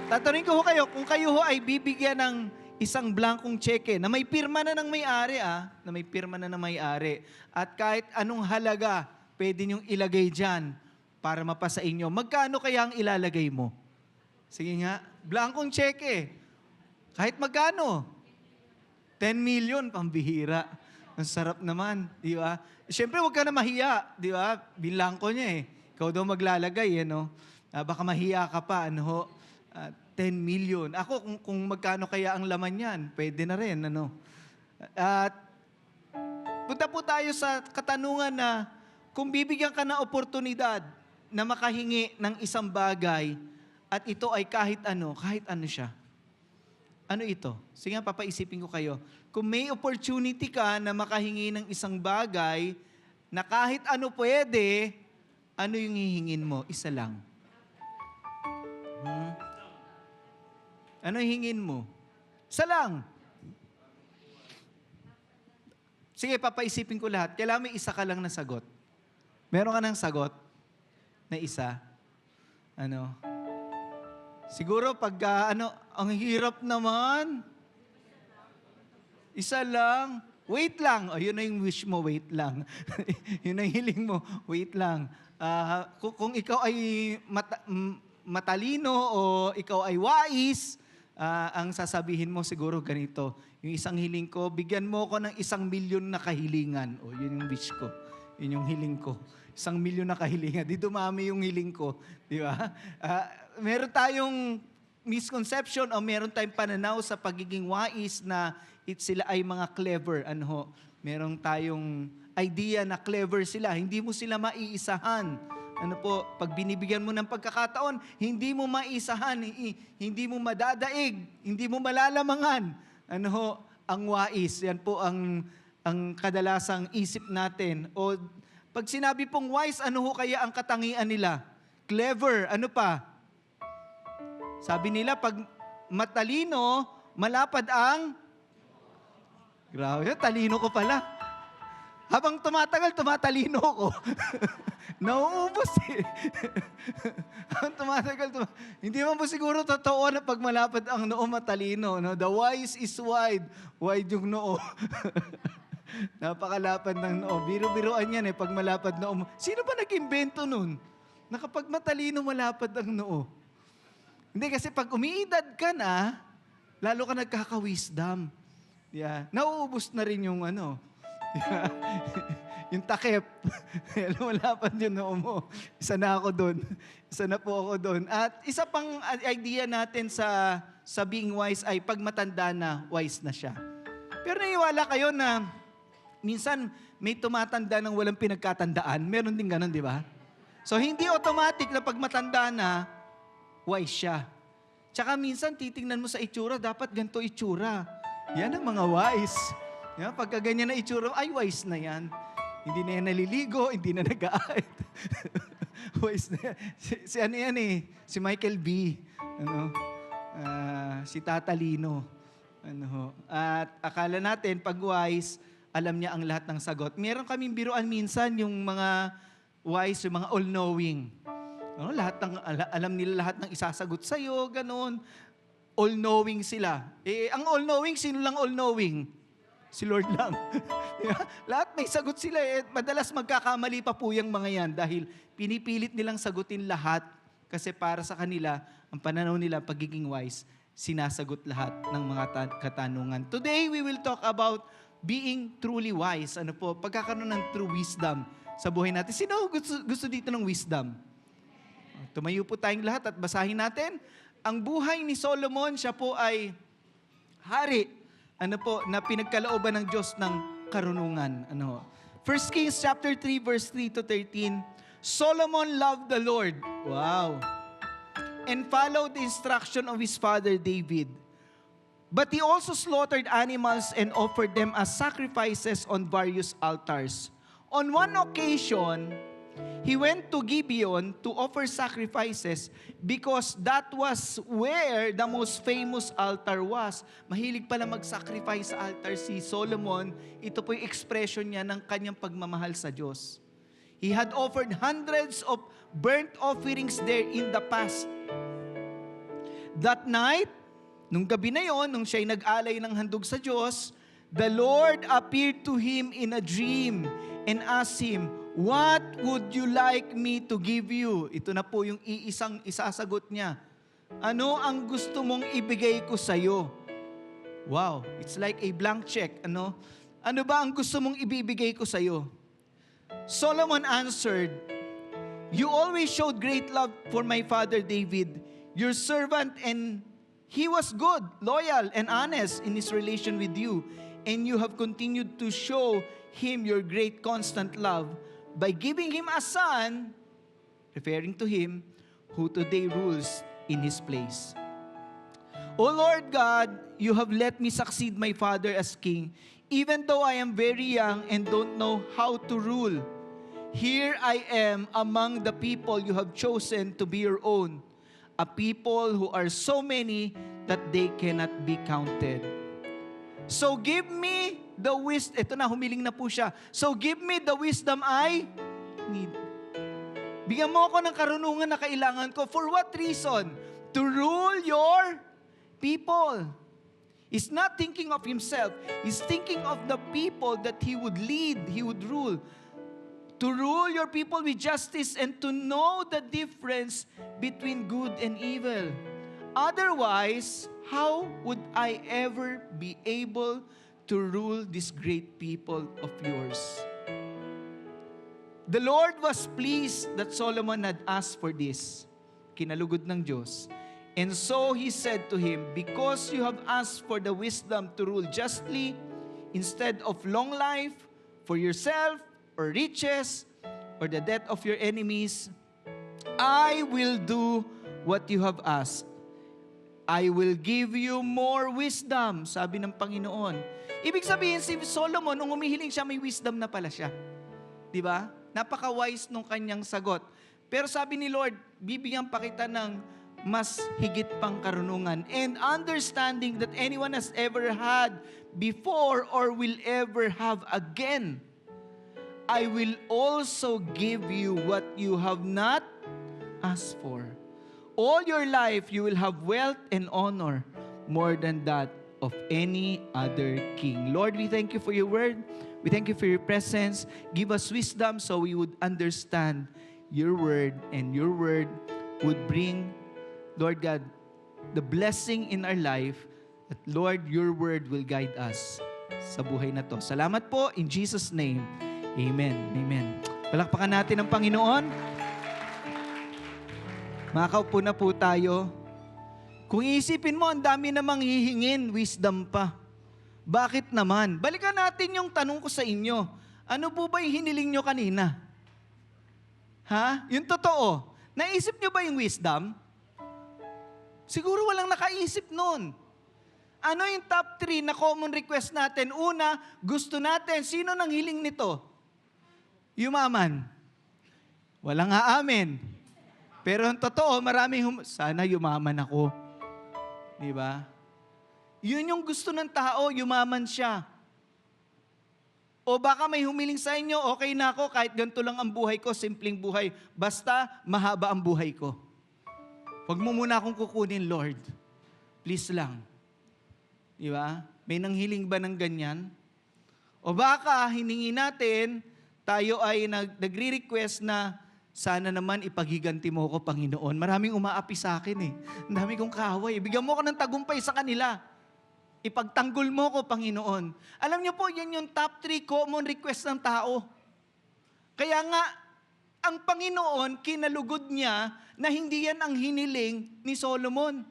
Tatanungin ko ho kayo, kung kayo ho ay bibigyan ng isang blankong cheque na may pirma na ng may-ari, na may pirma na ng may-ari, at kahit anong halaga pwede niyong ilagay dyan para mapasa inyo, magkano kaya ang ilalagay mo? Sige nga, blankong cheque. Kahit magkano? 10 million, pambihira. Ang sarap naman, di ba? Siyempre, huwag ka na mahiya, di ba? Bilangko niya Ikaw daw maglalagay, baka mahiya ka pa, 10 million. Ako, kung magkano kaya ang laman yan, pwede na rin, At punta po tayo sa katanungan na kung bibigyan ka na oportunidad na makahingi ng isang bagay at ito ay kahit ano siya. Ano ito? Sige nga, papaisipin ko kayo. Kung may opportunity ka na makahingi ng isang bagay na kahit ano pwede, ano yung hihingin mo? Isa lang. Ano hingin mo? Isa lang. Sige, papaisipin ko lahat. Kailangan may isa ka lang na sagot. Meron ka ng sagot na isa? Siguro pag, ang hirap naman. Isa lang. Wait lang. Yun na yung wish mo, wait lang. Yun na yung hiling mo, wait lang. Kung ikaw ay matalino o ikaw ay wais, ang sasabihin mo siguro ganito, yung isang hiling ko, bigyan mo ko ng 1 milyon na kahilingan. Yun yung wish ko. Yun yung hiling ko. 1 milyon na kahilingan. Di dumami yung hiling ko. Di ba? Meron tayong misconception o meron tayong pananaw sa pagiging wais na sila ay mga clever. Meron tayong idea na clever sila. Hindi mo sila maiisahan. Pag binibigyan mo ng pagkakataon, hindi mo maisahan, hindi mo madadaig, hindi mo malalamangan. Ang wais. Yan po ang kadalasang isip natin. O pag sinabi pong wise, ano ho kaya ang katangian nila? Clever. Ano pa? Sabi nila, pag matalino, malapad ang... Grabe, talino ko pala. Habang tumatagal, tumatalino ko. Nauubos Habang tumatagal, hindi man po siguro totoo na pag malapad ang noo, matalino. The wise is wide. Wide yung noo. Napakalapad ng noo. Biro-biroan yan pag malapad noo. Sino ba nag-imbento nun? Na kapag matalino, malapad ang noo. Hindi, kasi pag umiidad ka na, lalo ka nagkaka-wisdom. Nauubos na rin yung yung takip. Malapad yung noo mo. Isa na ako doon. Isa na po ako doon. At isa pang idea natin sa being wise ay pag matanda na, wise na siya. Pero naiwala kayo na minsan may tumatanda ng walang pinagkatandaan. Meron din ganun, di ba? So hindi automatic na pag matanda na, wise siya. Tsaka minsan titingnan mo sa itsura, dapat ganito itsura. Yan ang mga wise. Pagka ganyan na itsura, ay wise na yan. Hindi na yan naliligo, hindi na nag-aayat. Wise na yan. Si Michael B. Si Tata Lino. At akala natin, pag wise, alam niya ang lahat ng sagot. Meron kaming biruan minsan, yung mga wise, yung mga all-knowing. Alam nila lahat ng isasagot sa'yo, ganun. All-knowing sila. Ang all-knowing, sino lang all-knowing? Si Lord lang. Lahat may sagot sila. Madalas magkakamali pa po yung mga yan dahil pinipilit nilang sagutin lahat kasi para sa kanila, ang pananaw nila, pagiging wise, sinasagot lahat ng mga katanungan. Today, we will talk about being truly wise. Pagkakaroon ng true wisdom sa buhay natin. Sino gusto dito ng wisdom? Tumayo po tayong lahat at basahin natin. Ang buhay ni Solomon, siya po ay hari. Na pinagkalooban ng Diyos ng karunungan. 1 Kings chapter 3 verse 3 to 13. Solomon loved the Lord. Wow. And followed the instruction of his father David. But he also slaughtered animals and offered them as sacrifices on various altars. On one occasion, he went to Gibeon to offer sacrifices because that was where the most famous altar was. Mahilig pala mag-sacrifice sa altar si Solomon. Ito po yung expression niya ng kanyang pagmamahal sa Diyos. He had offered hundreds of burnt offerings there in the past. That night, nung gabi na yon, nung siya'y nag-alay ng handog sa Diyos, the Lord appeared to him in a dream and asked him, "What would you like me to give you?" Ito na po yung isasagot niya. Ano ang gusto mong ibigay ko sa'yo? Wow, it's like a blank check. Ano ba ang gusto mong ibibigay ko sa'yo? Solomon answered, "You always showed great love for my father David, your servant, and he was good, loyal, and honest in his relation with you. And you have continued to show him your great constant love by giving him a son," referring to him, "who today rules in his place. O Lord God, you have let me succeed my father as king, even though I am very young and don't know how to rule. Here I am among the people you have chosen to be your own, a people who are so many that they cannot be counted. So give me the wisdom," ito na, humiling na po siya. "So give me the wisdom I need." Bigyan mo ako ng karunungan na kailangan ko. For what reason? To rule your people. He's not thinking of himself. He's thinking of the people that he would lead, he would rule. To rule your people with justice and to know the difference between good and evil. Otherwise, how would I ever be able to rule this great people of yours? The Lord was pleased that Solomon had asked for this. Kinalugod ng Diyos. And so he said to him, "Because you have asked for the wisdom to rule justly instead of long life for yourself or riches or the death of your enemies, I will do what you have asked. I will give you more wisdom," sabi ng Panginoon. Ibig sabihin, si Solomon, nung humihiling siya, may wisdom na pala siya. Di ba? Napaka-wise nung kanyang sagot. Pero sabi ni Lord, bibigyan pa kita ng mas higit pang karunungan and understanding that anyone has ever had before or will ever have again. I will also give you what you have not asked for. All your life you will have wealth and honor more than that of any other king. Lord, we thank you for your word. We thank you for your presence. Give us wisdom so we would understand your word, and your word would bring, Lord God, the blessing in our life, that Lord, your word will guide us sa buhay na to. Salamat po, in Jesus' name. Amen. Amen. Palakpakan natin ang Panginoon. Makaupo na po tayo. Kung iisipin mo, ang dami namang hihingin, wisdom pa. Bakit naman? Balikan natin yung tanong ko sa inyo. Ano po ba yung hiniling nyo kanina? Ha? Yung totoo. Naisip nyo ba yung wisdom? Siguro walang nakaisip nun. Ano yung top 3 na common request natin? Una, gusto natin. Sino nang hiling nito? Yumaman. Walang aamin. Pero ang totoo, maraming sana yumaman ako. Di ba? Yun yung gusto ng tao, yumaman siya. O baka may humiling sa inyo, okay na ako, kahit ganito lang ang buhay ko, simpleng buhay. Basta, mahaba ang buhay ko. Huwag mo muna akong kukunin, Lord. Please lang. Di ba? May nanghiling ba ng ganyan? O baka, hiningi natin, tayo ay nagre-request na, sana naman ipaghiganti mo ako, Panginoon. Maraming umaapi sa akin eh. Ang dami kong kaaway. Bigyan mo ako ng tagumpay sa kanila. Ipagtanggol mo ko, Panginoon. Alam niyo po, yan yung top 3 common request ng tao. Kaya nga, ang Panginoon, kinalugod niya na hindi yan ang hiniling ni Solomon.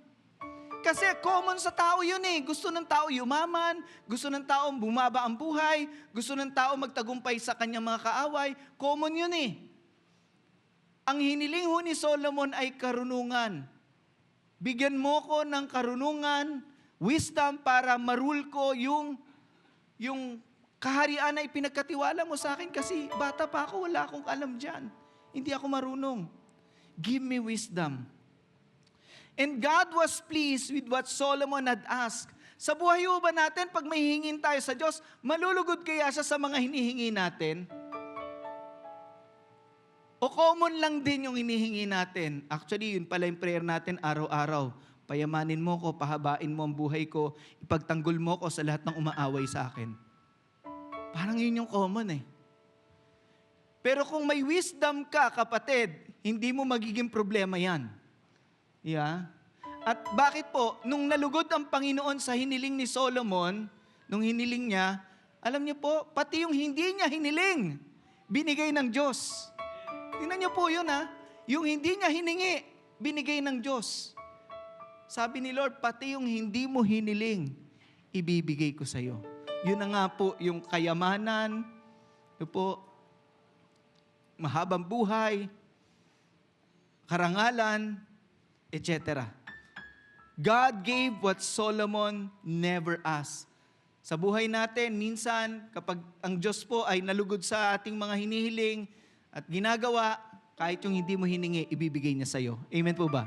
Kasi common sa tao yun eh. Gusto ng tao yumaman, gusto ng tao bumaba ang buhay, gusto ng tao magtagumpay sa kanyang mga kaaway. Common yun eh. Ang hiniling ho ni Solomon ay karunungan. Bigyan mo ko ng karunungan, wisdom para marule ko yung kaharian na ipinagkatiwala mo sa akin kasi bata pa ako, wala akong alam dyan. Hindi ako marunong. Give me wisdom. And God was pleased with what Solomon had asked. Sa buhay ho ba natin, pag may hingin tayo sa Diyos, malulugod kaya siya sa mga hinihingi natin? O common lang din yung hinihingi natin? Actually, yun pala yung prayer natin araw-araw. Payamanin mo ko, pahabain mo ang buhay ko, ipagtanggol mo ko sa lahat ng umaaway sa akin. Parang yun yung common eh. Pero kung may wisdom ka, kapatid, hindi mo magiging problema yan. Yeah? At bakit po, nung nalugod ang Panginoon sa hiniling ni Solomon, nung hiniling niya, alam niyo po, pati yung hindi niya hiniling, binigay ng Diyos. Tingnan niyo po yun ha. Yung hindi niya hiningi, binigay ng Diyos. Sabi ni Lord, pati yung hindi mo hiniling, ibibigay ko sa iyo. Yun na nga po yung kayamanan, yun po, mahabang buhay, karangalan, etc. God gave what Solomon never asked. Sa buhay natin, minsan, kapag ang Diyos po ay nalugod sa ating mga hinihiling at ginagawa, kahit yung hindi mo hiningi, ibibigay niya sa iyo. Amen po ba?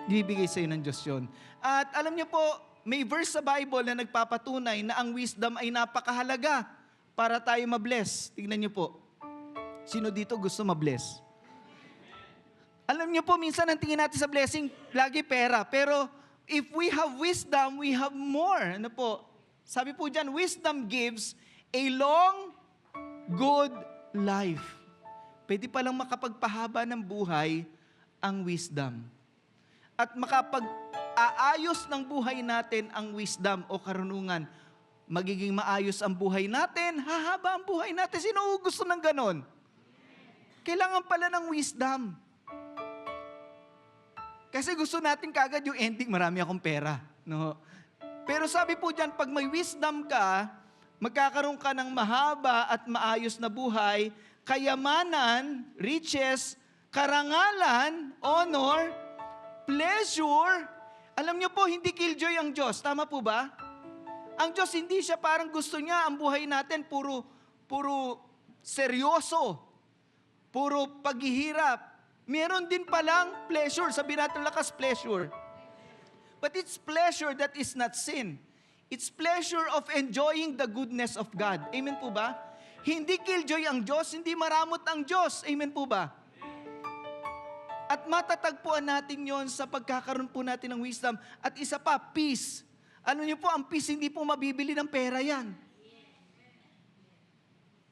Ibibigay sa iyo ng Diyos yun. At alam niyo po, may verse sa Bible na nagpapatunay na ang wisdom ay napakahalaga para tayo mabless. Tingnan niyo po. Sino dito gusto mabless? Alam niyo po, minsan ang tingin natin sa blessing, lagi pera. Pero if we have wisdom, we have more. Ano po? Sabi po dyan, wisdom gives a long, good life. Pwede palang makapagpahaba ng buhay ang wisdom. At makapag-aayos ng buhay natin ang wisdom o karunungan. Magiging maayos ang buhay natin, hahaba ang buhay natin. Sino gusto ng ganon? Kailangan pala ng wisdom. Kasi gusto natin kagad yung ending, marami akong pera. No? Pero sabi po dyan, pag may wisdom ka, magkakaroon ka ng mahaba at maayos na buhay, kayamanan, riches, karangalan, honor, pleasure. Alam niyo po, hindi killjoy ang Diyos. Tama po ba? Ang Diyos, hindi siya parang gusto niya ang buhay natin puro seryoso, puro paghihirap. Meron din palang pleasure. Sabi natin lakas, pleasure. But it's pleasure that is not sin. It's pleasure of enjoying the goodness of God. Amen po ba? Hindi killjoy ang Diyos, hindi maramot ang Diyos. Amen po ba? At matatagpuan natin yon sa pagkakaroon po natin ng wisdom. At isa pa, peace. Ano niyo po, ang peace hindi po mabibili ng pera yan.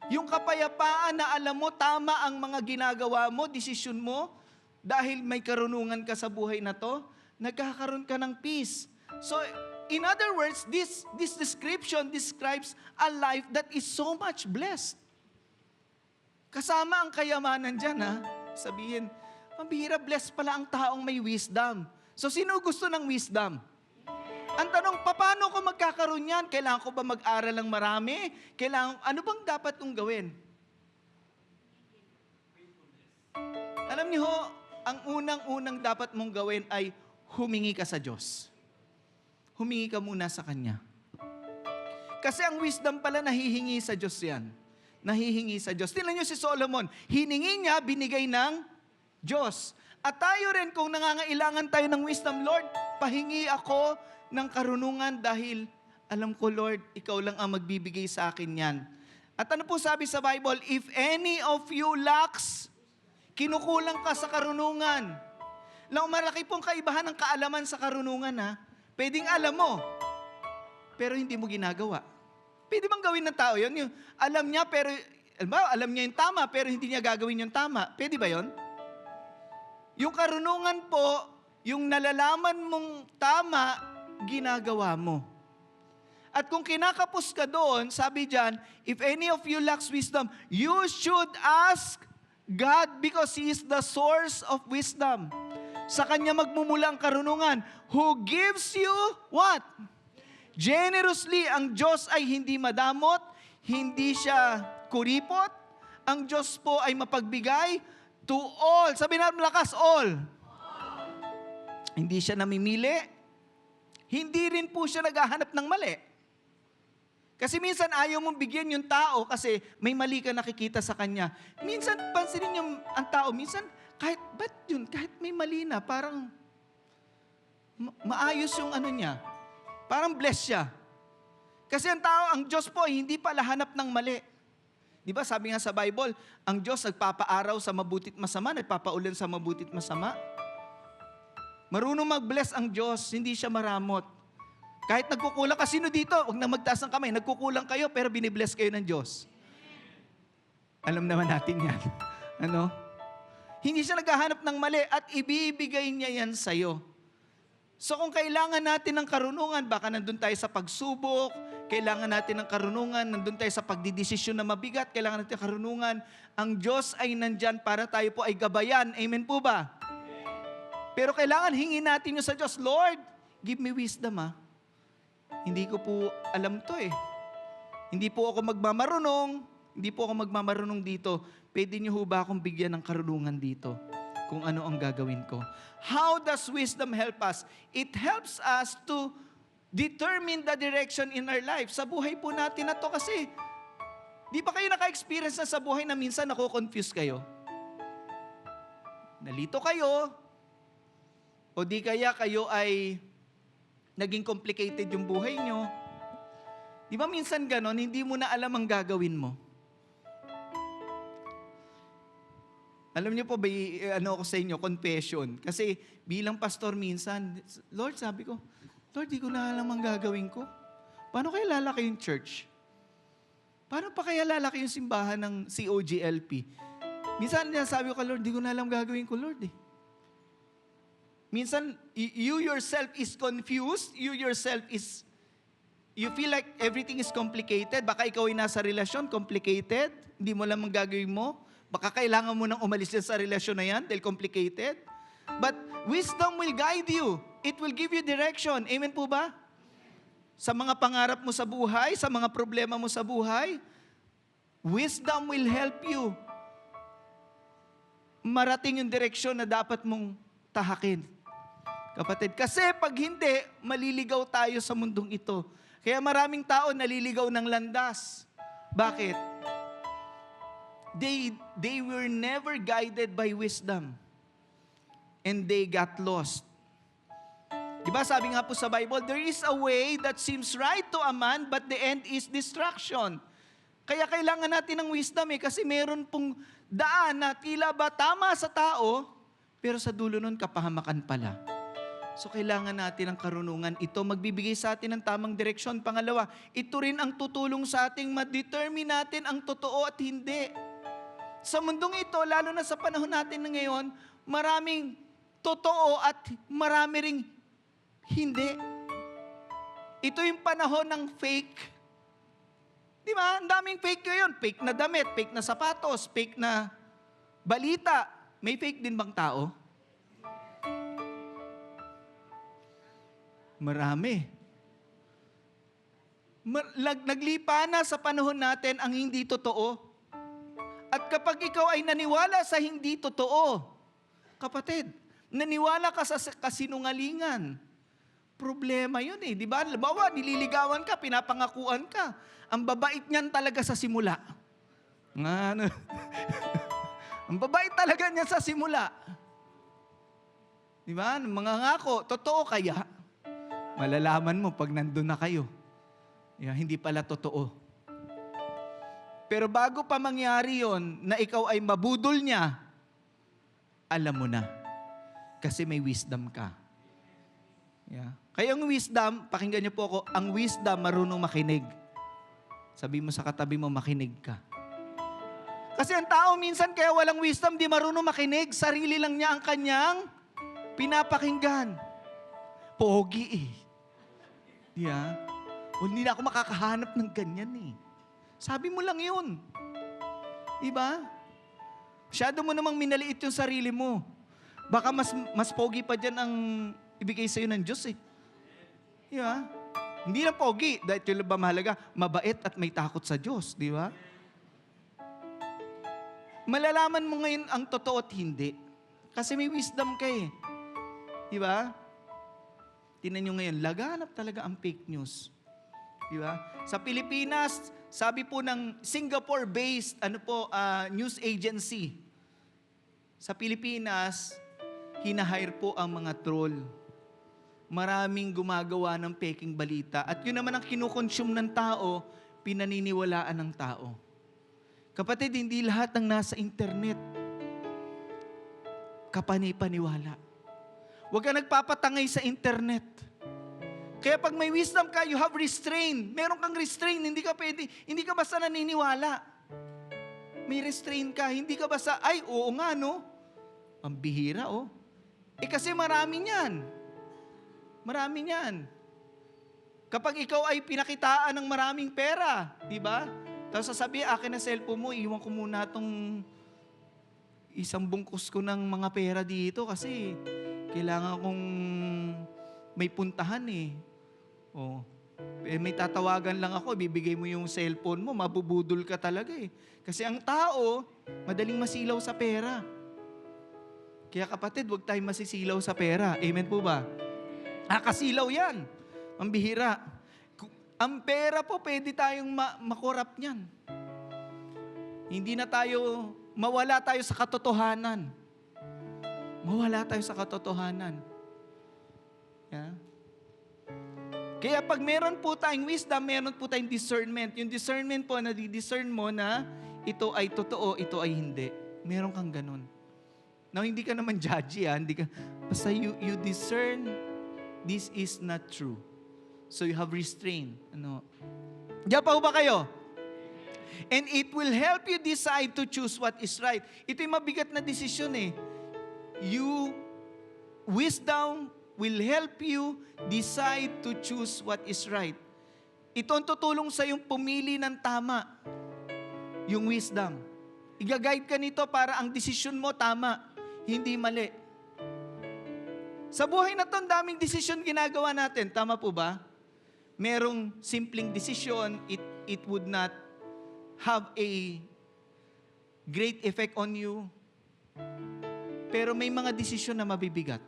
Yung kapayapaan na alam mo, tama ang mga ginagawa mo, desisyon mo, dahil may karunungan ka sa buhay na to, nagkakaroon ka ng peace. So, in other words, this description describes a life that is so much blessed. Kasama ang kayamanan dyan, ha? Sabihin, mabihira, blessed pala ang taong may wisdom. So, sino gusto ng wisdom? Ang tanong, paano ko magkakaroon yan? Kailangan ko ba mag-aral ng marami? Ano bang dapat kong gawin? Alam niyo ho, ang unang-unang dapat mong gawin ay humingi ka sa Diyos. Humingi ka muna sa Kanya. Kasi ang wisdom pala nahihingi sa Diyos yan. Nahihingi sa Diyos. Tingnan niyo si Solomon, hiningi niya, binigay ng Diyos. At tayo rin, kung nangangailangan tayo ng wisdom, Lord, pahingi ako ng karunungan dahil alam ko, Lord, ikaw lang ang magbibigay sa akin yan. At ano po sabi sa Bible? If any of you lacks, kinukulang ka sa karunungan. Malaki pong kaibahan ng kaalaman sa karunungan, ha? Pwedeng alam mo, pero hindi mo ginagawa. Pwede bang gawin ng tao yun? Yung alam niya, pero alam niya yung tama, pero hindi niya gagawin yung tama. Pwede ba yun? Yung karunungan po, yung nalalaman mong tama, ginagawa mo. At kung kinakapos ka doon, sabi diyan, if any of you lacks wisdom, you should ask God because He is the source of wisdom. Sa Kanya magmumula ang karunungan. Who gives you what? Generously, ang Diyos ay hindi madamot, hindi siya kuripot. Ang Diyos po ay mapagbigay to all. Sabi natin malakas, all. Hindi siya namimili. Hindi rin po siya naghahanap ng mali. Kasi minsan ayaw mong bigyan yung tao kasi may mali ka nakikita sa kanya. Minsan, pansinin yung ang tao, minsan, kahit may mali na, parang maayos yung ano niya. Parang blessed siya. Kasi ang tao, ang Diyos po, hindi pala hanap ng mali. Di ba sabi nga sa Bible, ang Diyos nagpapaaraw sa mabutit masama, nagpapaulan sa mabutit masama. Marunong mag-bless ang Diyos, hindi siya maramot. Kahit nagkukulang ka, sino dito? Huwag na magtaas ng kamay. Nagkukulang kayo, pero binibless kayo ng Diyos. Alam naman natin yan. Ano? Hindi siya naghahanap ng mali at ibibigay niya yan sa'yo. So kung kailangan natin ng karunungan, baka nandun tayo sa pagsubok, kailangan natin ng karunungan, nandun tayo sa pagdidesisyon na mabigat, kailangan natin ng karunungan. Ang Diyos ay nandyan para tayo po ay gabayan. Amen po ba? Pero kailangan hingin natin yung sa Diyos, Lord, give me wisdom Hindi ko po alam to Hindi po ako magmamarunong dito. Pwede niyo ho ba akong bigyan ng karunungan dito? Kung ano ang gagawin ko. How does wisdom help us? It helps us to determine the direction in our life. Sa buhay po natin na to kasi, di ba kayo naka-experience na sa buhay na minsan nako-confuse kayo? Nalito kayo, o di kaya kayo ay naging complicated yung buhay nyo. Di ba minsan ganon, hindi mo na alam ang gagawin mo? Alam niyo po ba, ako sa inyo, confession. Kasi bilang pastor minsan, Lord, sabi ko, Lord, di ko na alam ang gagawin ko. Paano kaya lalaki yung church? Paano pa kaya lalaki yung simbahan ng COGLP? Minsan sabi ko, Lord, di ko na alam gagawin ko, Lord Minsan, you yourself is confused. You feel like everything is complicated. Baka ikaw ay nasa relasyon, complicated. Hindi mo alam ang gagawin mo. Baka kailangan mo nang umalis din sa relasyon na yan dahil complicated. But wisdom will guide you. It will give you direction. Amen po ba? Sa mga pangarap mo sa buhay, sa mga problema mo sa buhay, wisdom will help you marating yung direksyon na dapat mong tahakin. Kapatid, kasi pag hindi, maliligaw tayo sa mundong ito. Kaya maraming tao naliligaw ng landas. Bakit? They were never guided by wisdom. And they got lost. Diba sabi nga po sa Bible, there is a way that seems right to a man, but the end is destruction. Kaya kailangan natin ng wisdom kasi meron pong daan na tila ba tama sa tao, pero sa dulo nun kapahamakan pala. So kailangan natin ng karunungan. Ito magbibigay sa atin ng tamang direksyon. Pangalawa, ito rin ang tutulong sa ating ma-determine natin ang totoo at hindi. Sa mundong ito, lalo na sa panahon natin na ngayon, maraming totoo at marami ring hindi. Ito yung panahon ng fake. Di ba? Ang daming fake ngayon. Fake na damit, fake na sapatos, fake na balita. May fake din bang tao? Marami. Naglipa na sa panahon natin ang hindi totoo. At kapag ikaw ay naniwala sa hindi totoo, kapatid, naniwala ka sa kasinungalingan, problema yun di ba? Halimbawa, nililigawan ka, pinapangakuan ka. Ang babait niyan talaga sa simula. Ang babait talaga niya sa simula. Di ba? Mga ngako, totoo kaya? Malalaman mo pag nandun na kayo. Hindi pala totoo. Pero bago pa mangyari yon na ikaw ay mabudol niya, alam mo na. Kasi may wisdom ka. Kaya ang wisdom, pakinggan niyo po ako, ang wisdom marunong makinig. Sabi mo sa katabi mo, makinig ka. Kasi ang tao minsan kaya walang wisdom, di marunong makinig. Sarili lang niya ang kanyang pinapakinggan. Pogi Hindi na ako makakahanap ng ganyan Sabi mo lang yun. Diba? Masyado mo namang minaliit yung sarili mo. Baka mas pogi pa dyan ang ibigay sa'yo ng Diyos Diba? Hindi lang pogi, dahil yung ba mahalaga, mabait at may takot sa Diyos. Diba? Malalaman mo ngayon ang totoo at hindi. Kasi may wisdom ka Diba? Tingnan nyo ngayon, laganap talaga ang fake news. Diba? Sa Pilipinas, sabi po ng Singapore-based news agency, sa Pilipinas, hinahire po ang mga troll. Maraming gumagawa ng peking balita. At yun naman ang kinukonsume ng tao, pinaniniwalaan ng tao. Kapatid, hindi lahat ng nasa internet kapanipaniwala. Huwag ka nagpapatangay sa internet. Kaya pag may wisdom ka, you have restraint. Meron kang restraint, hindi ka basta naniniwala. May restraint ka, hindi ka basta, ay, oo nga, no? Ang bihira, oh. Kasi marami niyan. Marami niyan. Kapag ikaw ay pinakitaan ng maraming pera, di ba? Tapos sasabihin, akin na cellphone mo, iwan ko muna itong isang bungkus ko ng mga pera dito kasi kailangan kong may puntahan eh. Oh. May tatawagan lang ako, bibigay mo yung cellphone mo, mabubudol ka talaga eh. Kasi ang tao, madaling masilaw sa pera. Kaya kapatid, huwag tayong masisilaw sa pera. Amen po ba? Kasilaw yan. Ang bihira. Ang pera po, pwede tayong makorap niyan. Hindi na tayo, mawala tayo sa katotohanan. Mawala tayo sa katotohanan. Yeah. Kaya pag meron po tayong wisdom, meron po tayong discernment. Yung discernment po, na-discern mo na ito ay totoo, ito ay hindi. Meron kang ganun. Now, hindi ka naman judgy, basta you discern, this is not true. So you have restraint. Diyan pa ba kayo? And it will help you decide to choose what is right. Ito yung mabigat na desisyon eh. Wisdom will help you decide to choose what is right. Ito ang tutulong sa yung pumili ng tama. Yung wisdom. Iga-guide ka nito para ang desisyon mo tama, hindi mali. Sa buhay na to, ang daming desisyon ginagawa natin. Tama po ba? Merong simpleng desisyon, it would not have a great effect on you. Pero may mga desisyon na mabibigat.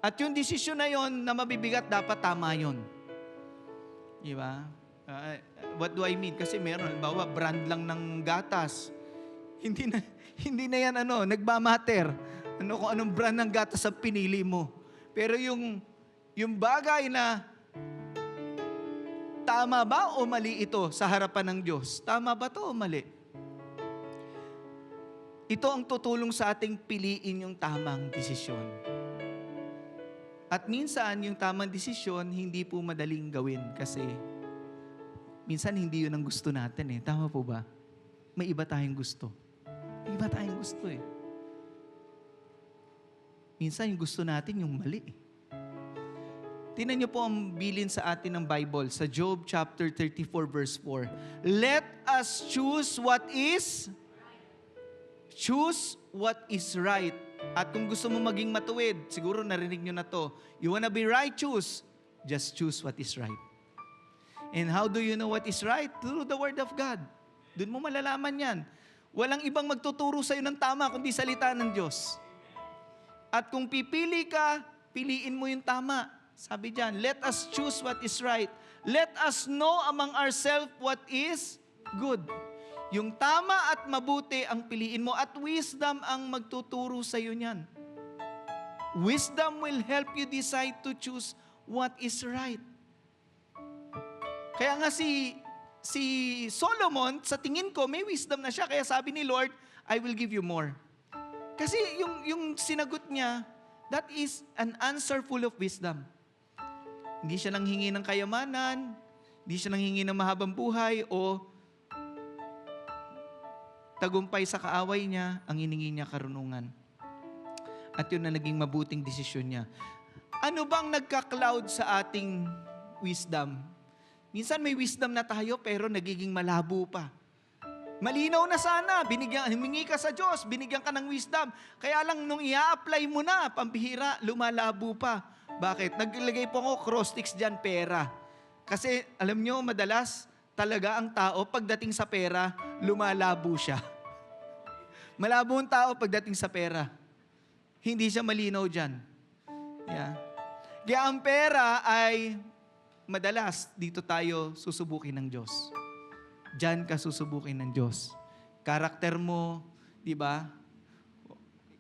At yung desisyon na yon na mabibigat, dapat tama yon. Diba? What do I mean? Kasi meron, halimbawa, brand lang ng gatas. Hindi na yan nagmamatter. Kung anong brand ng gatas ang pinili mo. Pero yung bagay na tama ba o mali ito sa harapan ng Diyos? Tama ba to o mali? Ito ang tutulong sa ating piliin yung tamang desisyon. At minsan, yung tamang desisyon, hindi po madaling gawin kasi minsan hindi yun ang gusto natin eh. Tama po ba? May iba tayong gusto. May iba tayong gusto eh. Minsan yung gusto natin yung mali eh. Tingnan niyo po ang bilin sa atin ng Bible sa Job chapter 34 verse 4. Let us choose what is right. At kung gusto mo maging matuwid, siguro narinig niyo na to. You wanna be righteous, just choose what is right. And how do you know what is right? Through the Word of God. Doon mo malalaman yan. Walang ibang magtuturo sa'yo ng tama kundi salita ng Diyos. At kung pipili ka, piliin mo yung tama. Sabi diyan, let us choose what is right. Let us know among ourselves what is good. Yung tama at mabuti ang piliin mo at wisdom ang magtuturo sa iyo niyan. Wisdom will help you decide to choose what is right. Kaya nga si Solomon, sa tingin ko, may wisdom na siya. Kaya sabi ni Lord, I will give you more. Kasi yung sinagot niya, that is an answer full of wisdom. Hindi siya nanghingi ng kayamanan, hindi siya nanghingi ng mahabang buhay, o tagumpay sa kaaway niya, ang hiningi niya karunungan. At yun na naging mabuting desisyon niya. Ano bang nagka-cloud sa ating wisdom? Minsan may wisdom na tayo pero nagiging malabo pa. Malinaw na sana, humingi ka sa Diyos, binigyan ka ng wisdom. Kaya lang nung i-apply mo na, pambihira, lumalabo pa. Bakit? Naglagay po ako cross sticks dyan, pera. Kasi alam nyo, madalas talaga ang tao pagdating sa pera, lumalabo siya. Malabo ang tao pagdating sa pera. Hindi siya malinaw dyan. Yeah. Kaya ang pera ay madalas dito tayo susubukin ng Diyos. Diyan ka susubukin ng Diyos. Karakter mo, di ba?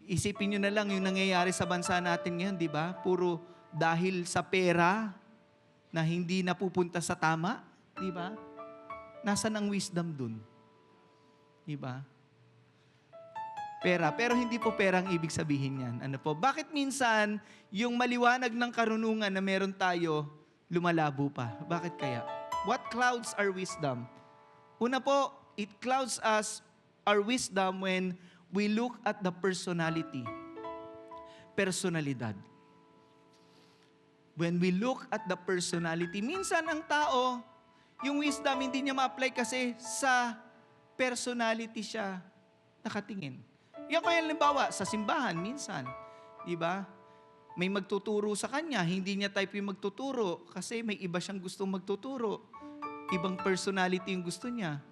Isipin nyo na lang yung nangyayari sa bansa natin ngayon, di ba? Puro dahil sa pera na hindi napupunta sa tama, di ba? Nasaan ang wisdom dun? Di ba? pera. Pero hindi po pera ang ibig sabihin yan. Ano po? Bakit minsan yung maliwanag ng karunungan na meron tayo, lumalabo pa? Bakit kaya? What clouds our wisdom? Una po, it clouds us, our wisdom, when we look at the personality. Personalidad. When we look at the personality, minsan ang tao, yung wisdom hindi niya ma-apply kasi sa personality siya nakatingin. Yan kaya halimbawa, sa simbahan minsan, di ba? May magtuturo sa kanya, hindi niya type yung magtuturo kasi may iba siyang gustong magtuturo. Ibang personality yung gusto niya.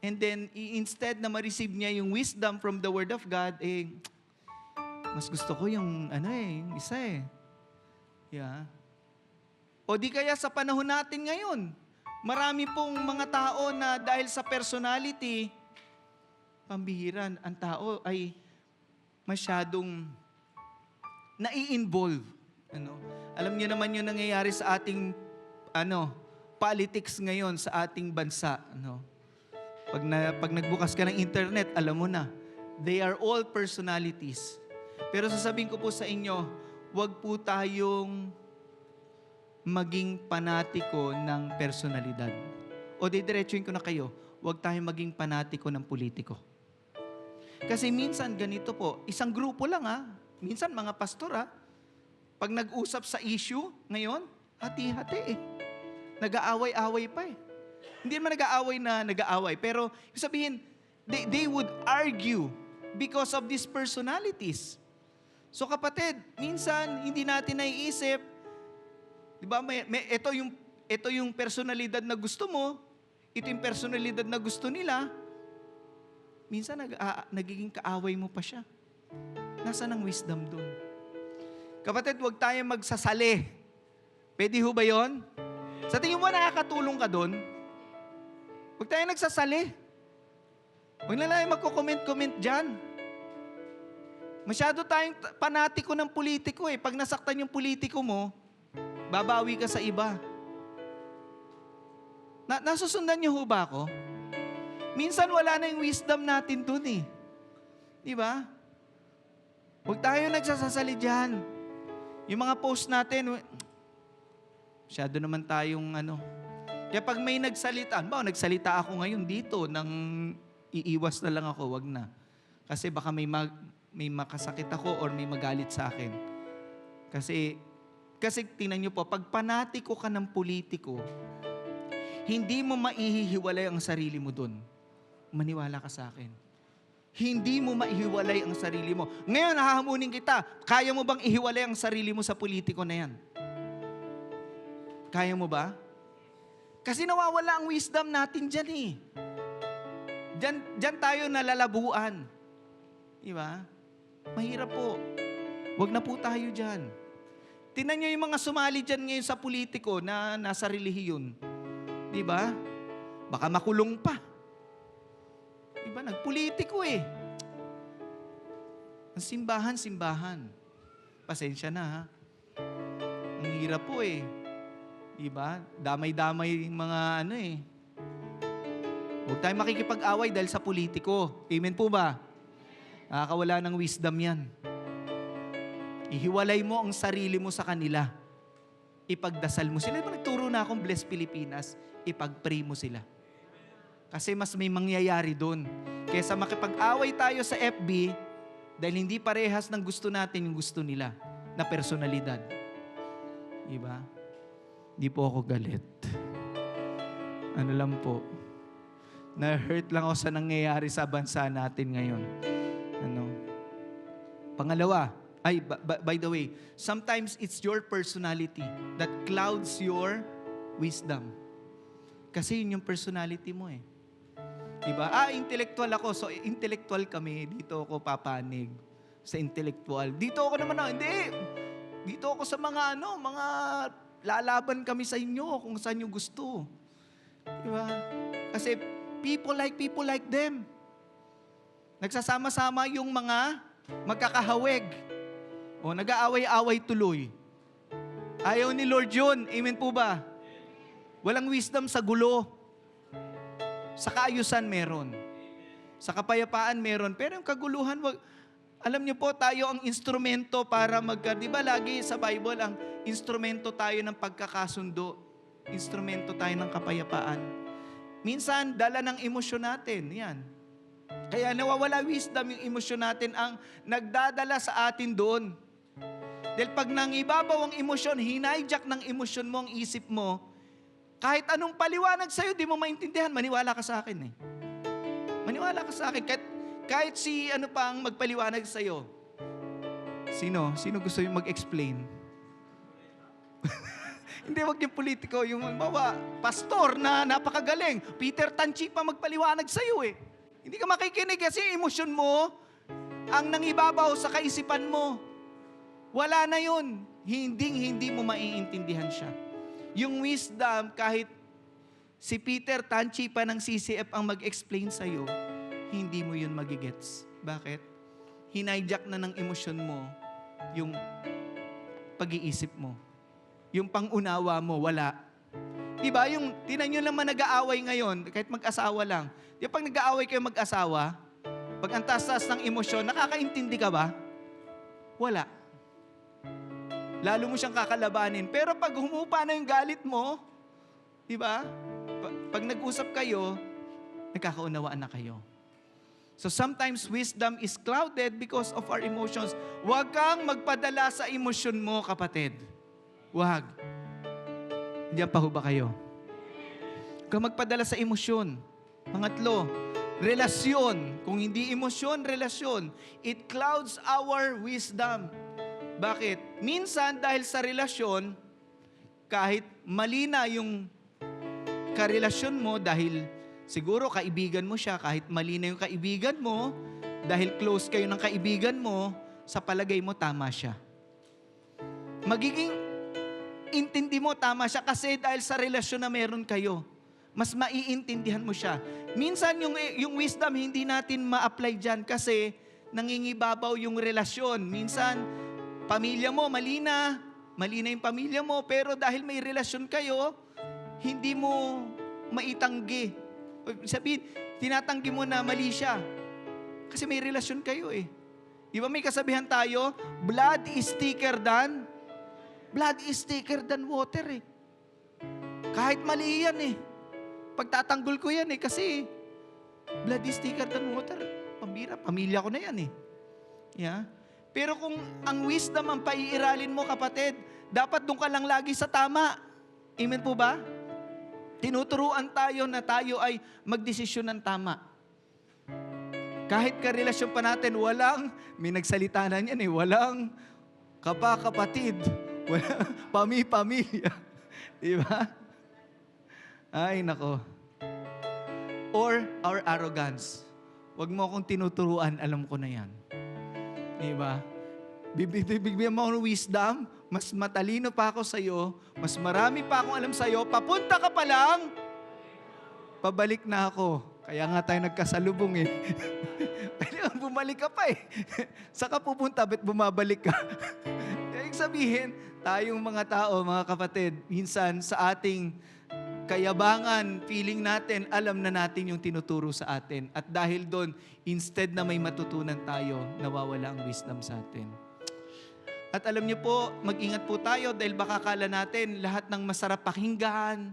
And then, instead na ma-receive niya yung wisdom from the Word of God, mas gusto ko yung, yung isa Yeah. O di kaya sa panahon natin ngayon, marami pong mga tao na dahil sa personality, pambihiran, ang tao ay masyadong nai-involve. Alam niyo naman yung nangyayari sa ating politics ngayon sa ating bansa. Pag nagbukas ka ng internet, alam mo na, they are all personalities. Pero sasabihin ko po sa inyo, huwag po tayong maging panatiko ng personalidad. O didiretsuhin ko na kayo, huwag tayong maging panatiko ng politiko. Kasi minsan ganito po, isang grupo lang minsan mga pastor pag nag-usap sa issue ngayon, hati-hati Nag-aaway-away pa Hindi naman nag-aaway, pero sabihin, they would argue because of these personalities. So kapatid, minsan hindi natin naiisip, di ba, ito yung personalidad na gusto mo, ito yung personalidad na gusto nila, minsan nagiging kaaway mo pa siya. Nasaan ang wisdom doon? Kapatid, huwag tayong magsasali. Pwede ho ba yun? Sa tingin mo nakakatulong ka doon? Huwag tayong nagsasali. Huwag na lang magko-comment-comment dyan. Masyado tayong panatiko ng politiko Pag nasaktan yung politiko mo, babawi ka sa iba. Nasusundan niyo ho ba ako? Minsan wala na yung wisdom natin dun Di ba? Huwag tayo nagsasasali dyan. Yung mga post natin, masyado naman tayong Kaya pag may nagsalita, nagsalita ako ngayon dito, nang iiwas na lang ako, wag na. Kasi baka may makasakit ako or may magalit sa akin. Kasi tingnan niyo po, pag panatiko ka ng politiko, hindi mo maihihiwalay ang sarili mo dun. Maniwala ka sa akin. Hindi mo maihiwalay ang sarili mo. Ngayon, hahamunin kita, kaya mo bang ihiwalay ang sarili mo sa politiko na yan? Kaya mo ba? Kasi nawawala ang wisdom natin dyan Diyan tayo nalalabuan. Diba? Mahirap po. Huwag na po tayo dyan. Tingnan nyo yung mga sumali dyan ngayon sa politiko na nasa relihiyon. Diba? Baka makulong pa. Diba? Nagpolitiko Ang simbahan. Pasensya na Ang hirap po Diba? Damay-damay yung mga Huwag tayong makikipag-away dahil sa politiko. Amen po ba? Nakakawala ng wisdom yan. Ihiwalay mo ang sarili mo sa kanila. Ipagdasal mo sila. Diba nagturo na akong Bless Pilipinas? Ipag-pray mo sila. Kasi mas may mangyayari doon. Kaysa makipag-away tayo sa FB dahil hindi parehas ng gusto natin yung gusto nila na personalidad. Diba? Di po ako galit. Ano lang po, na-hurt lang ako sa nangyayari sa bansa natin ngayon. Pangalawa, by the way, sometimes it's your personality that clouds your wisdom. Kasi yun yung personality mo Diba? Intellectual ako. So, intellectual kami. Dito ako papanig sa intellectual. Dito ako naman hindi. Dito ako sa mga mga lalaban kami sa inyo kung saan nyo gusto. Diba? Kasi people like them. Nagsasama-sama yung mga magkakahawig. O nag-aaway-away tuloy. Ayaw ni Lord yun. Amen po ba? Walang wisdom sa gulo. Sa kaayusan meron. Sa kapayapaan meron, pero yung kaguluhan, wag, alam niyo po, tayo ang instrumento para di ba lagi sa Bible, ang instrumento tayo ng pagkakasundo. Instrumento tayo ng kapayapaan. Minsan, dala ng emosyon natin. Yan. Kaya nawawala wisdom yung emosyon natin ang nagdadala sa atin doon. Dahil pag nangibabaw ang emosyon, hinayjack ng emosyon mo ang isip mo, kahit anong paliwanag sa'yo, di mo maintindihan, maniwala ka sa akin eh. Maniwala ka sa akin. Kahit si ano pang magpaliwanag sa'yo. Sino? Sino gusto yung mag-explain? Hindi, wag yung politiko, yung pastor na napakagaling. Peter Tanchi pa magpaliwanag sa'yo eh. Hindi ka makikinig kasi emosyon mo ang nangibabaw sa kaisipan mo. Wala na yun. Hindi mo maiintindihan siya. Yung wisdom, kahit si Peter Tanchi pa ng CCF ang mag-explain sa'yo, hindi mo yun magigets. Bakit? Hinayjack na ng emosyon mo yung pag-iisip mo. Yung pangunawa mo, wala. Diba? Yung, tinan nyo lang nag-aaway ngayon, kahit mag-asawa lang. Di ba pag nag-aaway kayo mag-asawa, pag ang taas-taas ng emosyon, nakakaintindi ka ba? Wala. Lalo mo siyang kakalabanin. Pero pag humupa na yung galit mo, di ba? Pag nag-usap kayo, nagkakaunawaan na kayo. So sometimes wisdom is clouded because of our emotions. Huwag kang magpadala sa emosyon mo, kapatid. Huwag. Diyan pa ho ba kayo? Huwag kang magpadala sa emosyon. Pangatlo, relasyon. Kung hindi emosyon, relasyon. It clouds our wisdom. Bakit? Minsan dahil sa relasyon, kahit mali na yung karelasyon mo dahil siguro kaibigan mo siya, kahit mali na yung kaibigan mo, dahil close kayo ng kaibigan mo, sa palagay mo tama siya. Magiging intindi mo tama siya kasi dahil sa relasyon na meron kayo, mas maiintindihan mo siya. Minsan yung wisdom hindi natin ma-apply dyan kasi nangingibabaw yung relasyon. Minsan, pamilya mo, mali na yung pamilya mo, pero dahil may relasyon kayo, hindi mo maitanggi. Sabihin, tinatanggi mo na mali siya. Kasi may relasyon kayo eh. Di ba may kasabihan tayo, blood is thicker than water eh. Kahit mali yan eh. Pagtatanggol ko yan eh, kasi blood is thicker than water. Pambira, pamilya ko na yan eh. Yeah? Pero kung ang wisdom ang paiiralin mo, kapatid, dapat doon ka lang lagi sa tama. Amen po ba? Tinuturuan tayo na tayo ay magdesisyon ng tama. Kahit karelasyon pa natin, may nagsalita na yan eh, walang kapatid, walang pamilya. Diba? Ay, nako. Or our arrogance. Huwag mo akong tinuturuan, alam ko na yan. Diba? Bibigyan mo akong wisdom, mas matalino pa ako sa'yo, mas marami pa akong alam sa'yo, papunta ka pa lang, pabalik na ako. Kaya nga tayo nagkasalubong eh. Kaya bumalik ka pa eh. Saka pupunta, ba't bumabalik ka? Kaya sabihin, tayong mga tao, mga kapatid, minsan sa ating kayabangan, feeling natin, alam na natin yung tinuturo sa atin. At dahil doon, instead na may matutunan tayo, nawawala ang wisdom sa atin. At alam niyo po, mag-ingat po tayo dahil baka kala natin lahat ng masarap pakinggan,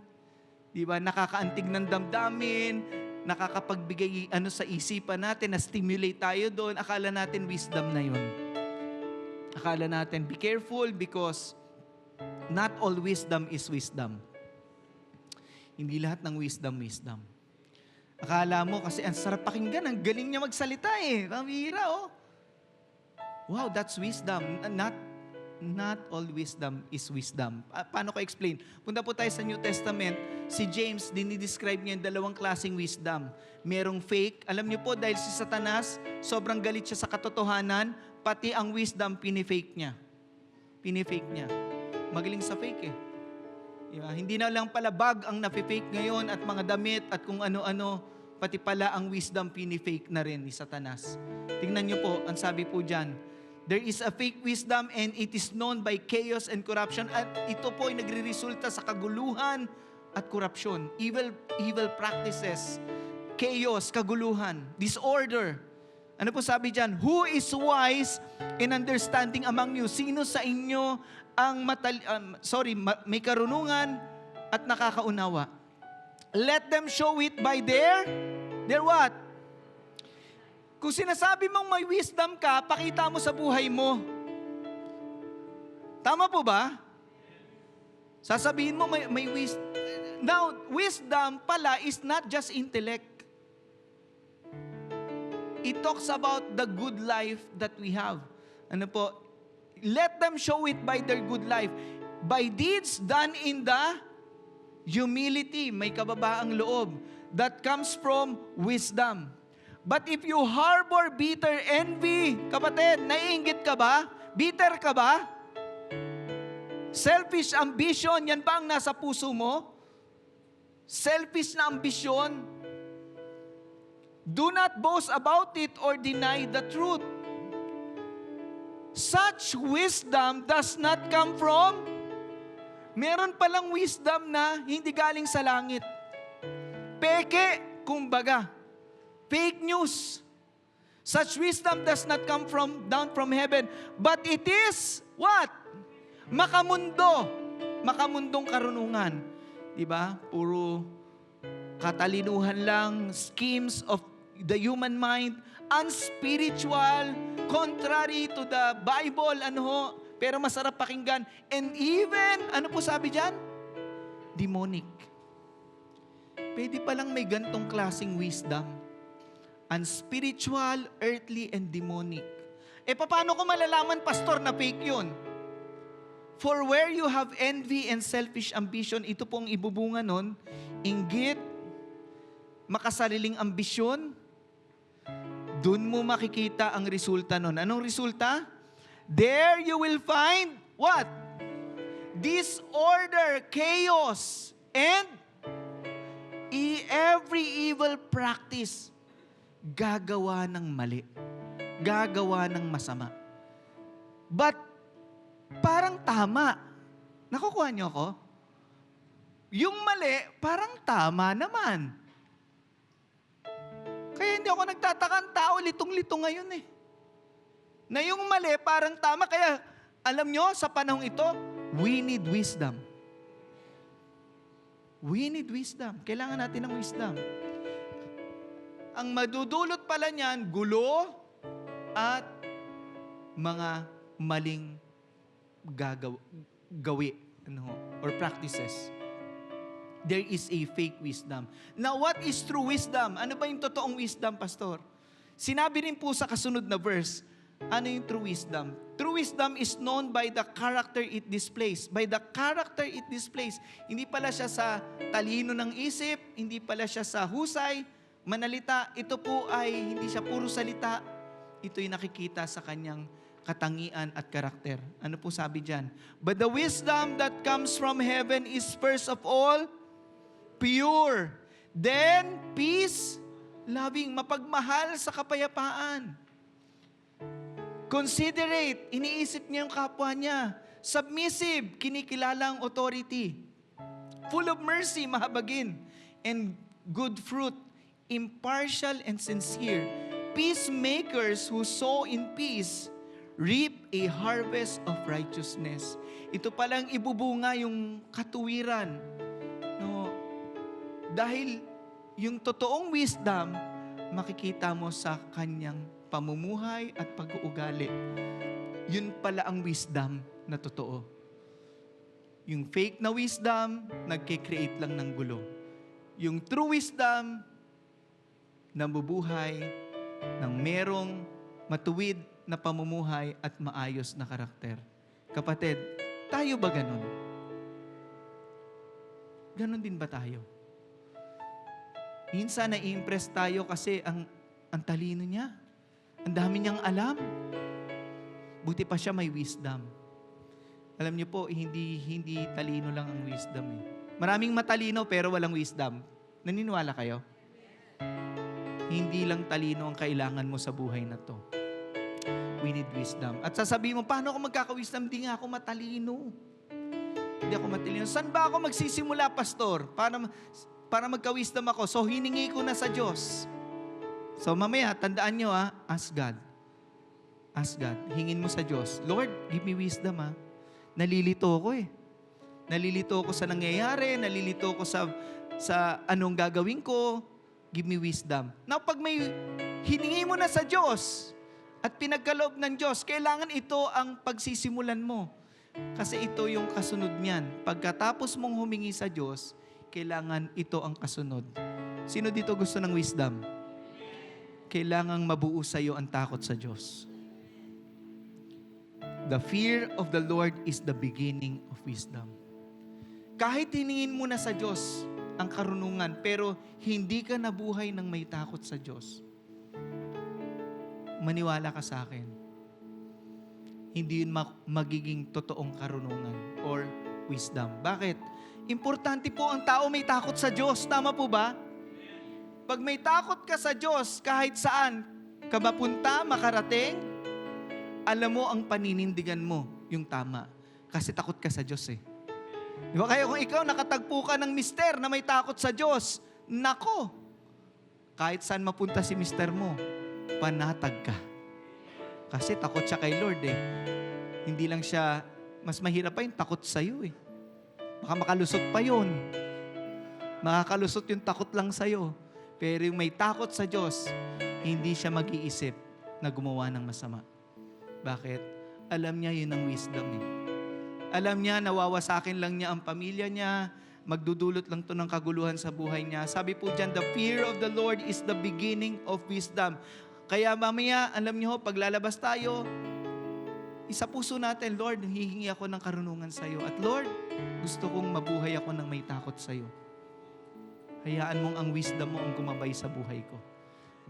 di ba, nakakaantig ng damdamin, nakakapagbigay sa isipan natin, na-stimulate tayo doon, akala natin wisdom na yun. Akala natin, be careful because not all wisdom is wisdom. Hindi lahat ng wisdom. Akala mo kasi ang sarap pakinggan, ang galing niya magsalita eh. Pambihira oh. Wow, that's wisdom. Not all wisdom is wisdom. Paano ko explain? Punta po tayo sa New Testament. Si James, dinidescribe niya yung dalawang klaseng wisdom. Merong fake. Alam niyo po, dahil si Satanas, sobrang galit siya sa katotohanan, pati ang wisdom, pinifake niya. Magaling sa fake eh. Diba? Hindi na lang pala bag ang nafe-fake ngayon at mga damit at kung ano-ano, pati pala ang wisdom pinifake na rin ni Satanas. Tingnan niyo po, ang sabi po dyan, there is a fake wisdom and it is known by chaos and corruption. At ito po ay nagre-resulta sa kaguluhan at korupsyon. Evil practices. chaos, kaguluhan, disorder. Ano po sabi dyan? Who is wise in understanding among you? Sino sa inyo ang may karunungan at nakakaunawa? Let them show it by their what? Kung sinasabi mong may wisdom ka, pakita mo sa buhay mo. Tama po ba? Sasabihin mo may wisdom. Now, wisdom pala is not just intellect. It talks about the good life that we have. Ano po? Let them show it by their good life. By deeds done in the humility, may kababaang loob, that comes from wisdom. But if you harbor bitter envy, kapatid, naiinggit ka ba? Bitter ka ba? Selfish ambition, yan ba ang nasa puso mo? Selfish na ambisyon? Do not boast about it or deny the truth. Such wisdom does not come from, meron palang wisdom na hindi galing sa langit. Peke, kumbaga. Fake news. Such wisdom does not come down from heaven, but it is what? Makamundo. Makamundong karunungan. Diba? Puro katalinuhan lang, schemes of the human mind, unspiritual, contrary to the Bible, pero masarap pakinggan. And even, ano po sabi dyan? Demonic. Pwede palang may gantong klaseng wisdom. Unspiritual, earthly, and demonic. Paano ko malalaman, pastor, na fake yun? For where you have envy and selfish ambition, ito pong ibubunga nun, inggit, makasariling ambisyon, dun mo makikita ang resulta nun. Anong resulta? There you will find what? Disorder, chaos, and every evil practice. Gagawa ng mali. Gagawa ng masama. But, parang tama. Nakukuha niyo ako? Yung mali, parang tama naman. Kaya hindi ako nagtataka, ang tao litong-litong ngayon eh. Na yung mali, parang tama. Kaya, alam nyo, sa panahong ito, we need wisdom. We need wisdom. Kailangan natin ng wisdom. Ang madudulot pala niyan, gulo at mga maling gawi or practices. There is a fake wisdom. Now, what is true wisdom? Ano ba yung totoong wisdom, pastor? Sinabi rin po sa kasunod na verse, ano yung true wisdom? True wisdom is known by the character it displays. By the character it displays. Hindi pala siya sa talino ng isip, hindi pala siya sa husay, manalita. Ito po ay hindi siya puro salita. Ito'y nakikita sa kanyang katangian at karakter. Ano po sabi dyan? But the wisdom that comes from heaven is first of all, pure. Then, peace, loving, mapagmahal sa kapayapaan. Considerate, iniisip niya yung kapwa niya. Submissive, kinikilala ang authority. Full of mercy, mahabagin. And good fruit, impartial and sincere. Peacemakers who sow in peace, reap a harvest of righteousness. Ito palang ibubunga yung katuwiran. No? Dahil yung totoong wisdom, makikita mo sa kanyang pamumuhay at pag-uugali. Yun pala ang wisdom na totoo. Yung fake na wisdom, nagkikreate lang ng gulo. Yung true wisdom, nabubuhay ng merong matuwid na pamumuhay at maayos na karakter. Kapatid, tayo ba ganun? Ganun din ba tayo? Minsan na-impress tayo kasi ang talino niya. Ang dami niyang alam. Buti pa siya may wisdom. Alam niyo po, hindi talino lang ang wisdom eh. Maraming matalino pero walang wisdom. Naniniwala kayo? Hindi lang talino ang kailangan mo sa buhay na to. We need wisdom. At sasabihin mo, paano ako magkaka-wisdom? Hindi nga ako matalino. Hindi ako matalino. Saan ba ako magsisimula, pastor? para magka-wisdom ako. So, hiningi ko na sa Diyos. So, mamaya, tandaan nyo ask God. Ask God. Hingin mo sa Diyos, Lord, give me wisdom Nalilito ko Nalilito ko sa nangyayari, nalilito ko sa anong gagawin ko. Give me wisdom. Now, pag may hiningi mo na sa Diyos at pinagkaloob ng Diyos, kailangan ito ang pagsisimulan mo. Kasi ito yung kasunod niyan. Pagkatapos mong humingi sa Diyos, kailangan ito ang kasunod. Sino dito gusto ng wisdom? Kailangang mabuo sa iyo ang takot sa Diyos. The fear of the Lord is the beginning of wisdom. Kahit hiningin mo na sa Diyos ang karunungan, pero hindi ka nabuhay ng may takot sa Diyos, maniwala ka sa akin, hindi yun magiging totoong karunungan or wisdom. Bakit? Importante po ang tao may takot sa Diyos. Tama po ba? Pag may takot ka sa Diyos, kahit saan ka mapunta, makarating, alam mo ang paninindigan mo, yung tama. Kasi takot ka sa Diyos Di ba? Kaya kung ikaw nakatagpo ka ng mister na may takot sa Diyos, nako, kahit saan mapunta si mister mo, panatag ka. Kasi takot siya kay Lord Hindi lang siya, mas mahirap pa yung takot sa'yo Baka makalusot pa yun. Makakalusot yung takot lang sa'yo. Pero yung may takot sa Diyos, hindi siya mag-iisip na gumawa ng masama. Bakit? Alam niya yun ang wisdom Alam niya, nawawasakin lang niya ang pamilya niya, magdudulot lang to ng kaguluhan sa buhay niya. Sabi po dyan, the fear of the Lord is the beginning of wisdom. Kaya mamaya, alam niyo, pag lalabas tayo, isa puso natin, Lord, hihingi ako ng karunungan sa iyo. At Lord, gusto kong mabuhay ako ng may takot sa iyo. Hayaan mong ang wisdom mo ang gumabay sa buhay ko.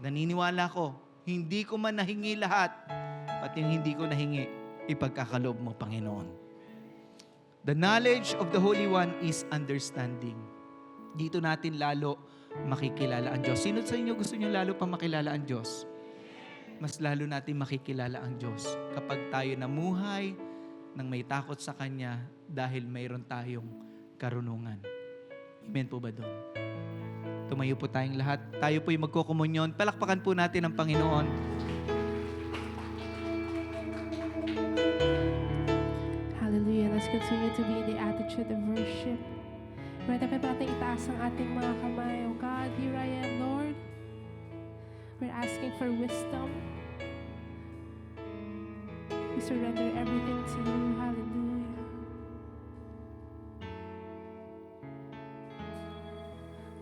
Naniniwala ko, hindi ko man nahingi lahat, pati yung hindi ko nahingi, ipagkakaloob mo, Panginoon. The knowledge of the Holy One is understanding. Dito natin lalo makikilala ang Diyos. Sino sa inyo gusto niyo lalo pa makilala ang Diyos? Mas lalo natin makikilala ang Diyos kapag tayo namuhay ng may takot sa Kanya dahil mayroon tayong karunungan. Amen po ba doon? Tumayo po tayong lahat. Tayo po yung magkukomunyon. Palakpakan po natin ang Panginoon. Hallelujah. Let's continue to be in the attitude of worship. Pwede pa natin itaas ang ating mga kamay. Oh God, here I am, Lord. We're asking for wisdom. We surrender everything to you. Hallelujah.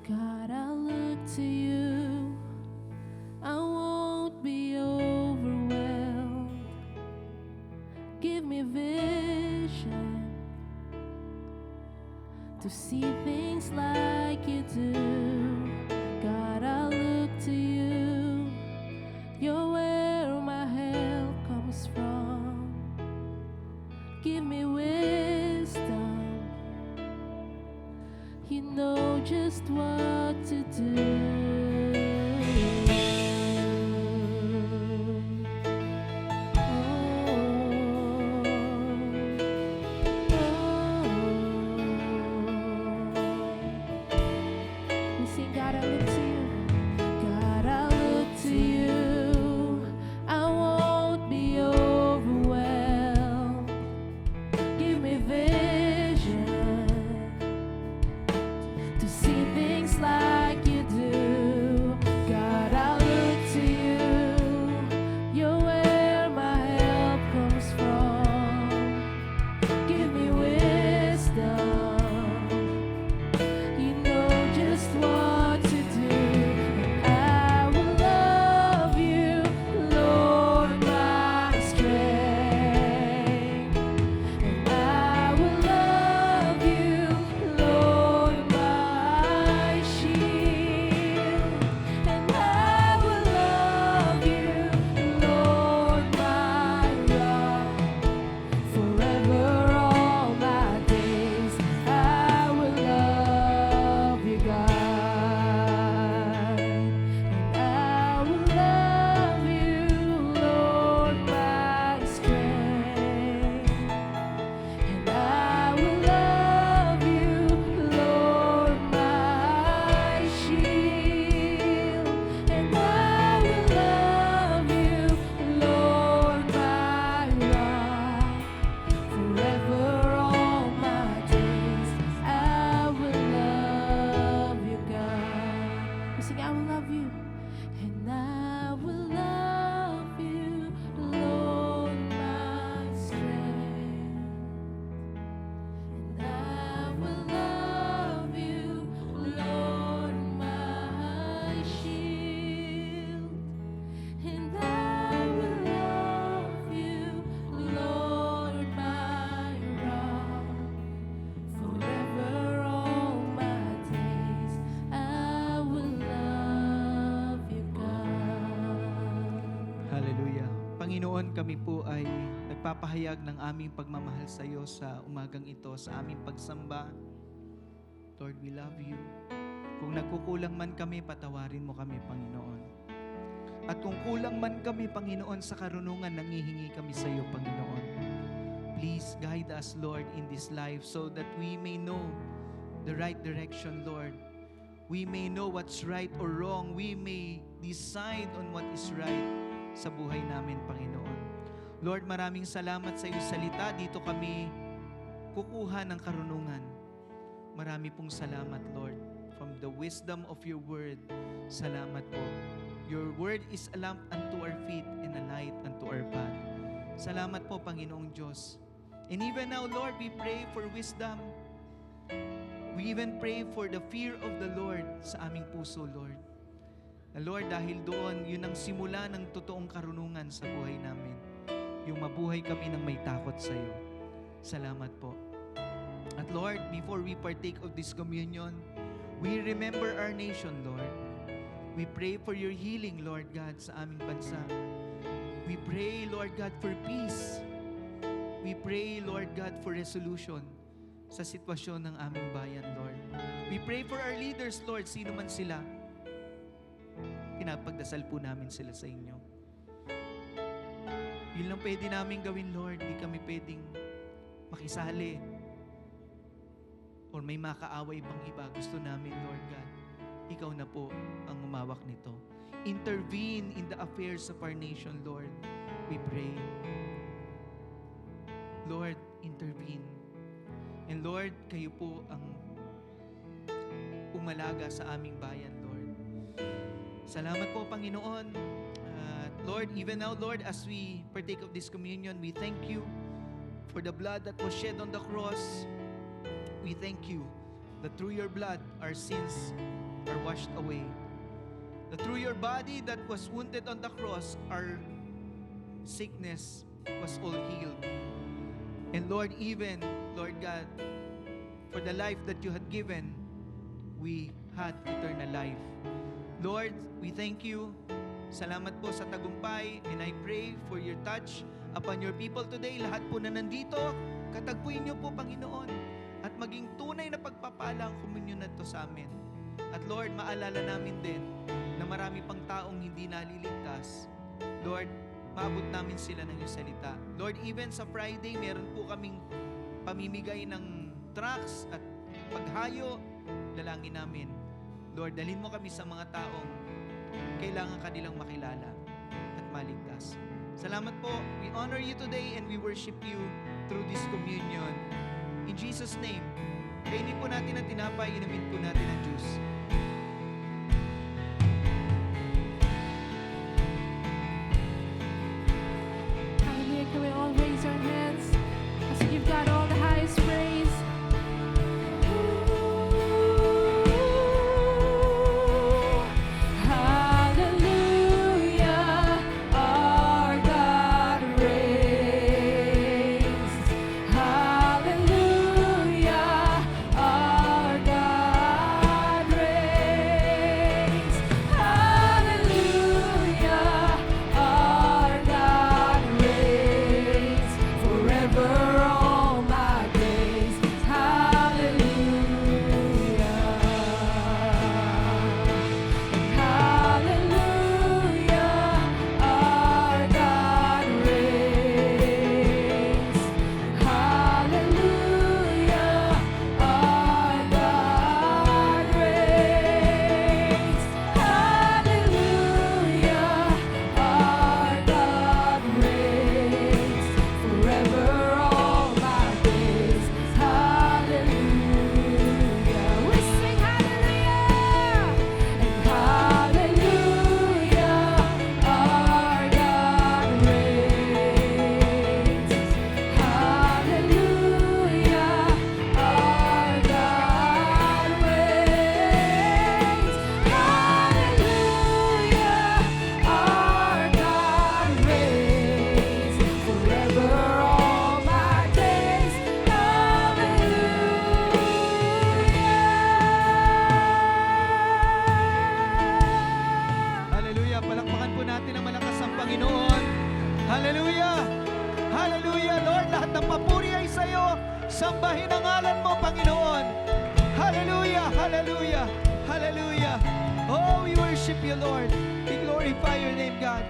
God, I look to you. I won't be overwhelmed. Give me vision to see things like you do. God, I look to you. You're where my help comes from. Give me wisdom. You know just what to do. Like you do. Panginoon, kami po ay nagpapahayag ng aming pagmamahal sa iyo sa umagang ito, sa aming pagsamba. Lord, we love you. Kung nagkukulang man kami, patawarin mo kami, Panginoon. At kung kulang man kami, Panginoon, sa karunungan, nangihingi kami sa iyo, Panginoon. Please guide us, Lord, in this life so that we may know the right direction, Lord. We may know what's right or wrong. We may decide on what is right sa buhay namin, Panginoon. Lord, maraming salamat sa iyong salita. Dito kami kukuha ng karunungan. Marami pong salamat, Lord. From the wisdom of your word, salamat po. Your word is a lamp unto our feet and a light unto our path. Salamat po, Panginoong Diyos. And even now, Lord, we pray for wisdom. We even pray for the fear of the Lord sa aming puso, Lord. Na Lord, dahil doon, yun ang simula ng totoong karunungan sa buhay namin. Yung mabuhay kami ng may takot sa iyo. Salamat po. At Lord, before we partake of this communion, we remember our nation, Lord. We pray for your healing, Lord God, sa aming bansa. We pray, Lord God, for peace. We pray, Lord God, for resolution sa sitwasyon ng aming bayan, Lord. We pray for our leaders, Lord, sino man sila. Pinapagdasal po namin sila sa inyo. Yun lang pwede namin gawin, Lord. Di kami pwedeng makisali or may makaaway pang iba. Gusto namin, Lord God, ikaw na po ang umawak nito. Intervene in the affairs of our nation, Lord. We pray. Lord, intervene. And Lord, kayo po ang umalaga sa aming bayan, Lord. Salamat po, Panginoon. Lord, even now, Lord, as we partake of this communion, we thank you for the blood that was shed on the cross. We thank you that through your blood, our sins are washed away. That through your body that was wounded on the cross, our sickness was all healed. And Lord, even, Lord God, for the life that you had given, we had eternal life. Lord, we thank you. Salamat po sa tagumpay, and I pray for your touch upon your people today. Lahat po na nandito, katagpuin niyo po, Panginoon, at maging tunay na pagpapala ang komunyon na ito sa amin. At Lord, maalala namin din na marami pang taong hindi naliligtas. Lord, maabot namin sila ng iyong salita. Lord, even sa Friday, meron po kaming pamimigay ng tracts at paghayo. Dalangin namin. Lord, dalhin mo kami sa mga taong kailangan kanilang makilala at maligtas. Salamat po. We honor you today and we worship you through this communion. In Jesus' name, kainin po natin ang tinapay, inumin po natin ang juice. Hallelujah. Can we all raise our hands as we give God all the highest praise? Hallelujah, our God reigns. Hallelujah, our God reigns. Sambahin ang ngalan mo, Panginoon. Hallelujah, hallelujah, hallelujah. Oh, we worship you, Lord. We glorify your name, God.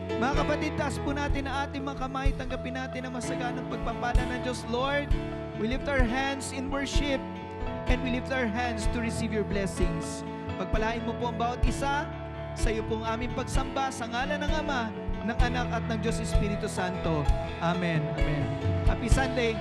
Mga kapatid, taas po natin ang ating mga kamay. Tanggapin natin ang masaganang pagpapala ng Diyos, Lord. We lift our hands in worship and we lift our hands to receive your blessings. Pagpalain mo po ang bawat isa. Sa iyo pong aming pagsamba sa ngalan ng Ama, ng Anak at ng Diyos Espiritu Santo. Amen. Amen. Happy Sunday.